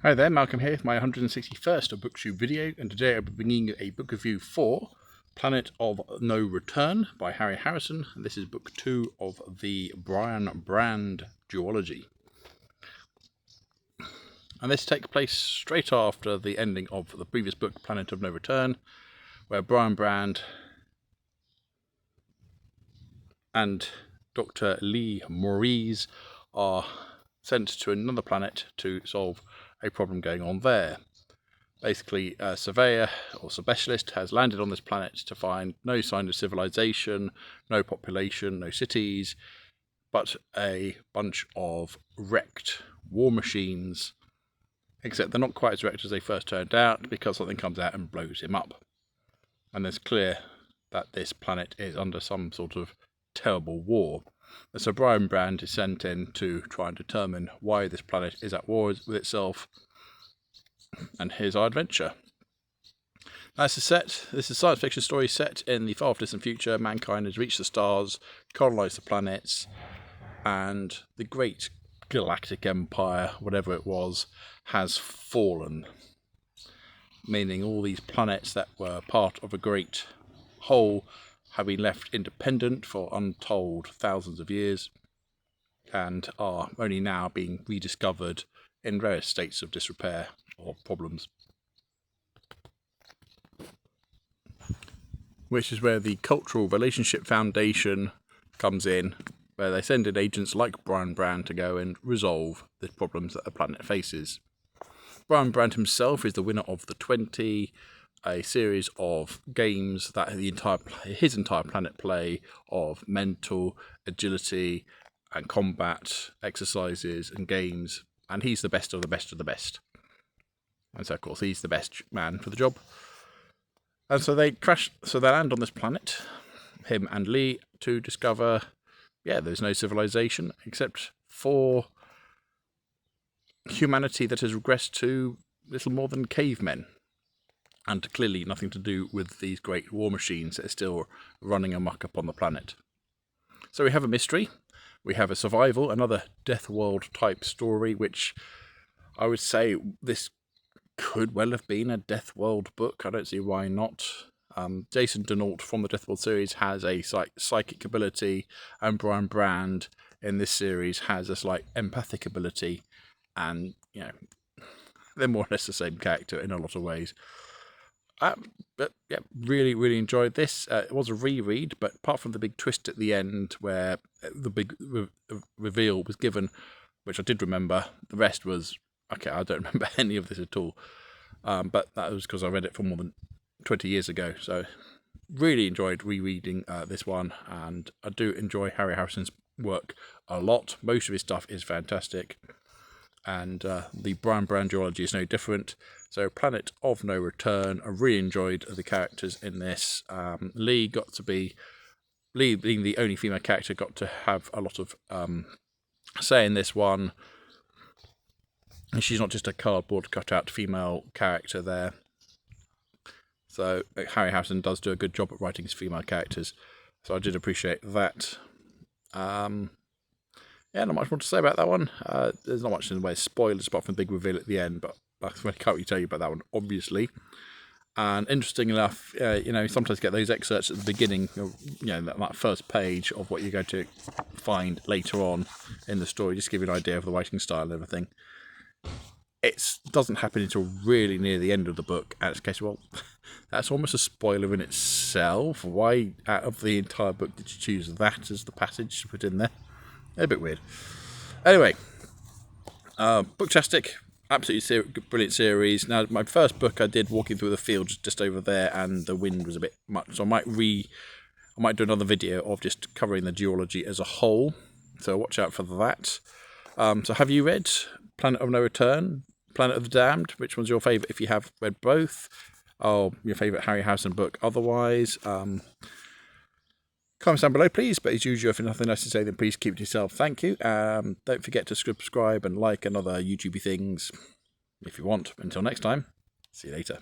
Hi there, Malcolm here with my 161st Booktube video, and today I'll be bringing you a book review for Planet of No Return by Harry Harrison. And this is book 2 of the Brian Brand duology. And this takes place straight after the ending of the previous book, Planet of No Return, where Brian Brand and Dr. Lee Maurice are sent to another planet to solve a problem going on there. Basically, a surveyor or specialist has landed on this planet to find no sign of civilization, no population, no cities, but a bunch of wrecked war machines, except they're not quite as wrecked as they first turned out because something comes out and blows him up. And it's clear that this planet is under some sort of terrible war. And so Brian Brand is sent in to try and determine why this planet is at war with itself, and here's our adventure. This is a science fiction story set in the far distant future. Mankind has reached the stars, colonised the planets, and the great galactic empire, whatever it was, has fallen. Meaning all these planets that were part of a great whole have been left independent for untold thousands of years and are only now being rediscovered in various states of disrepair or problems. Which is where the Cultural Relationship Foundation comes in, where they send in agents like Brian Brand to go and resolve the problems that the planet faces. Brian Brand himself is the winner of the 20, a series of games that his entire planet play of mental agility and combat exercises and games, and he's the best of the best of the best. And so, of course, he's the best man for the job. And so they land on this planet, him and Lee, to discover, there's no civilization except for humanity that has regressed to little more than cavemen. And clearly nothing to do with these great war machines that are still running amok upon the planet. So we have a mystery, we have a survival, another Death World type story, which I would say this could well have been a Death World book. I don't see why not. Jason Denault from the Death World series has a psychic ability, and Brian Brand in this series has a slight empathic ability, and they're more or less the same character in a lot of ways. But yeah, really enjoyed this. It was a reread, but apart from the big twist at the end where the big reveal was given, which I did remember, the rest was, okay, I don't remember any of this at all. But that was because I read it for more than 20 years ago. So really enjoyed rereading this one, and I do enjoy Harry Harrison's work a lot. Most of his stuff is fantastic. And the Brian Brand duology is no different. So Planet of No Return, I really enjoyed the characters in this. Lee being the only female character, got to have a lot of say in this one. And she's not just a cardboard cutout female character there. So Harry Harrison does do a good job at writing his female characters. So I did appreciate that. Not much more to say about that one. There's not much in the way of spoilers apart from the big reveal at the end, but I can't really tell you about that one, obviously. And interesting enough, sometimes get those excerpts at the beginning, that first page of what you're going to find later on in the story, just to give you an idea of the writing style and everything. It doesn't happen until really near the end of the book, and it's a case of, well, that's almost a spoiler in itself. Why, out of the entire book, did you choose that as the passage to put in there? A bit weird. Anyway, Booktastic, absolutely brilliant series. Now, my first book I did walking through the fields just over there, and the wind was a bit much, so I might do another video of just covering the duology as a whole. So watch out for that. So have you read Planet of No Return, Planet of the Damned? Which one's your favourite if you have read both? Or your favourite Harry Harrison book otherwise? Comments down below, please. But as usual, if you have nothing else to say, then please keep it to yourself. Thank you. Don't forget to subscribe and like and other YouTubey things if you want. Until next time, see you later.